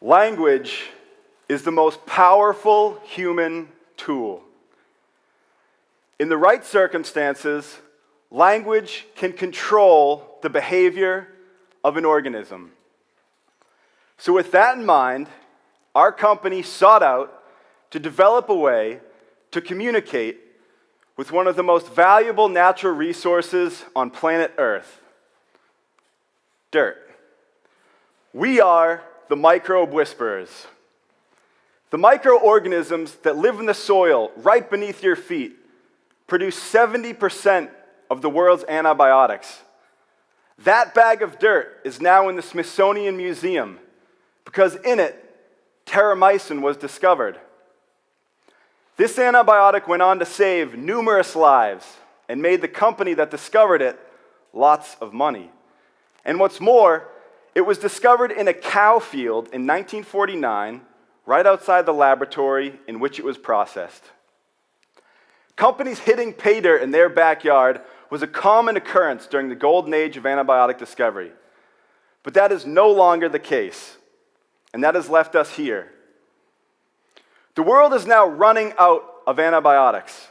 Language is the most powerful human tool. In the right circumstances, language can control the behavior of an organism. So with that in mind, our company sought out to develop a way to communicate with one of the most valuable natural resources on planet Earth: dirt. We are the microbe whisperers. The microorganisms that live in the soil right beneath your feet produce 70% of the world's antibiotics. That bag of dirt is now in the Smithsonian Museum because in it, terramycin was discovered. This antibiotic went on to save numerous lives and made the company that discovered it lots of money. And what's more, it was discovered in a cow field in 1949, right outside the laboratory in which it was processed. Companies hitting pay dirt in their backyard was a common occurrence during the golden age of antibiotic discovery. But that is no longer the case, and that has left us here. The world is now running out of antibiotics.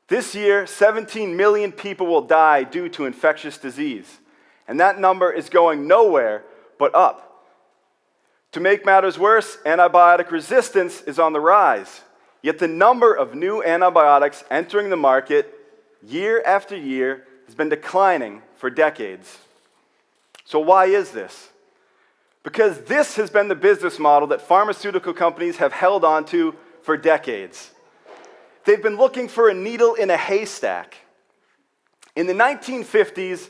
This year, 17 million people will die due to infectious disease, and that number is going nowhere but up. To make matters worse, antibiotic resistance is on the rise, yet the number of new antibiotics entering the market year after year has been declining for decades. So why is this? Because this has been the business model that pharmaceutical companies have held onto for decades. They've been looking for a needle in a haystack. In the 1950s,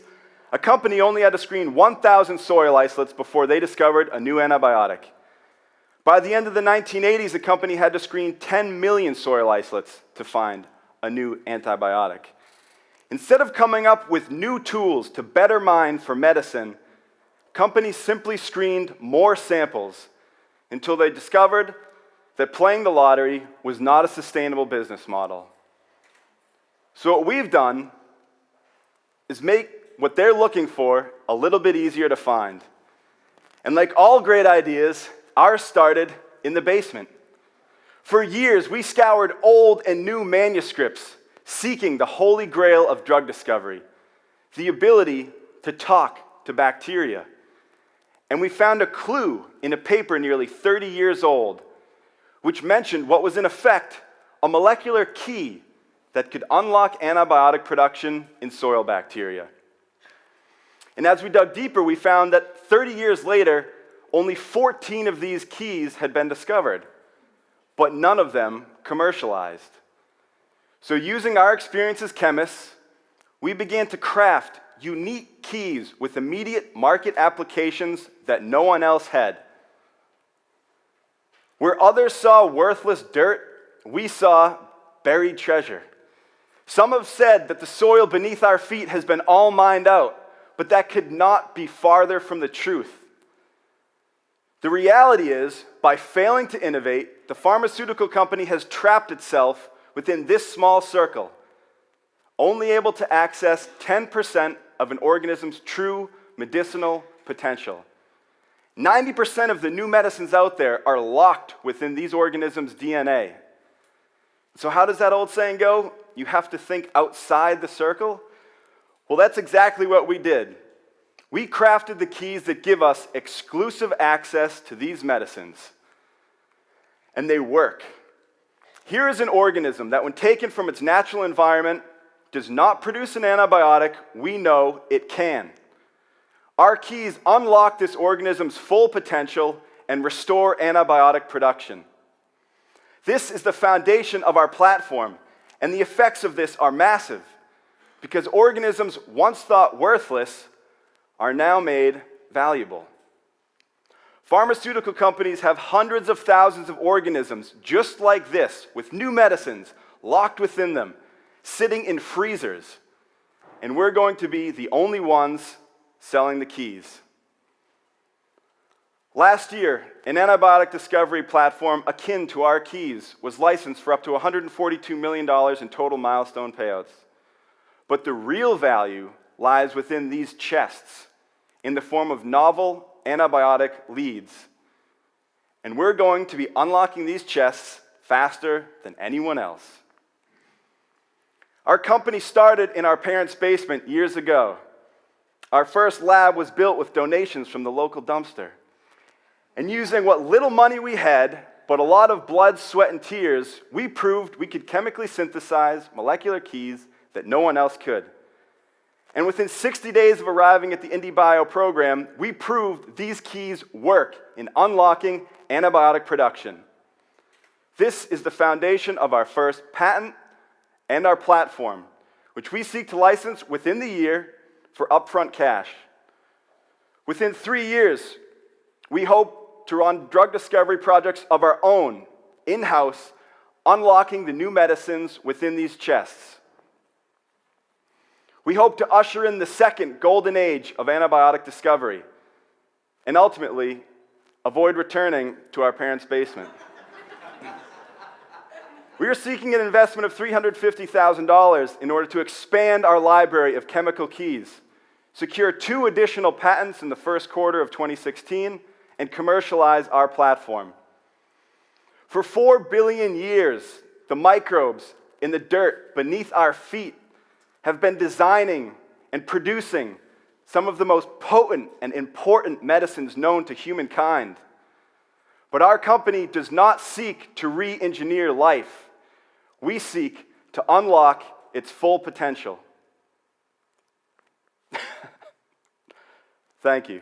a company only had to screen 1,000 soil isolates before they discovered a new antibiotic. By the end of the 1980s, the company had to screen 10 million soil isolates to find a new antibiotic. Instead of coming up with new tools to better mine for medicine, companies simply screened more samples until they discovered that playing the lottery was not a sustainable business model. So what we've done is make what they're looking for a little bit easier to find. And like all great ideas, ours started in the basement. For years, we scoured old and new manuscripts seeking the holy grail of drug discovery, the ability to talk to bacteria. And we found a clue in a paper nearly 30 years old, which mentioned what was in effect a molecular key that could unlock antibiotic production in soil bacteria. And as we dug deeper, we found that 30 years later, only 14 of these keys had been discovered, but none of them commercialized. So using our experience as chemists, we began to craft unique keys with immediate market applications that no one else had. Where others saw worthless dirt, we saw buried treasure. Some have said that the soil beneath our feet has been all mined out, but that could not be farther from the truth. The reality is, by failing to innovate, the pharmaceutical company has trapped itself within this small circle, only able to access 10% of an organism's true medicinal potential. 90% of the new medicines out there are locked within these organisms' DNA. So how does that old saying go? You have to think outside the circle? Well, that's exactly what we did. We crafted the keys that give us exclusive access to these medicines. And they work. Here is an organism that, when taken from its natural environment, does not produce an antibiotic. We know it can. Our keys unlock this organism's full potential and restore antibiotic production. This is the foundation of our platform, and the effects of this are massive, because organisms once thought worthless are now made valuable. Pharmaceutical companies have hundreds of thousands of organisms just like this, with new medicines locked within them, sitting in freezers, and we're going to be the only ones selling the keys. Last year, an antibiotic discovery platform akin to our keys was licensed for up to $142 million in total milestone payouts. But the real value lies within these chests in the form of novel antibiotic leads. And we're going to be unlocking these chests faster than anyone else. Our company started in our parents' basement years ago. Our first lab was built with donations from the local dumpster. And using what little money we had, but a lot of blood, sweat, and tears, we proved we could chemically synthesize molecular keys that no one else could. And within 60 days of arriving at the IndieBio program, we proved these keys work in unlocking antibiotic production. This is the foundation of our first patent and our platform, which we seek to license within the year for upfront cash. Within 3 years, we hope to run drug discovery projects of our own, in-house, unlocking the new medicines within these chests. We hope to usher in the second golden age of antibiotic discovery and ultimately avoid returning to our parents' basement. We are seeking an investment of $350,000 in order to expand our library of chemical keys, secure 2 additional patents in the first quarter of 2016, and commercialize our platform. For 4 billion years, the microbes in the dirt beneath our feet have been designing and producing some of the most potent and important medicines known to humankind. But our company does not seek to re-engineer life. We seek to unlock its full potential. Thank you.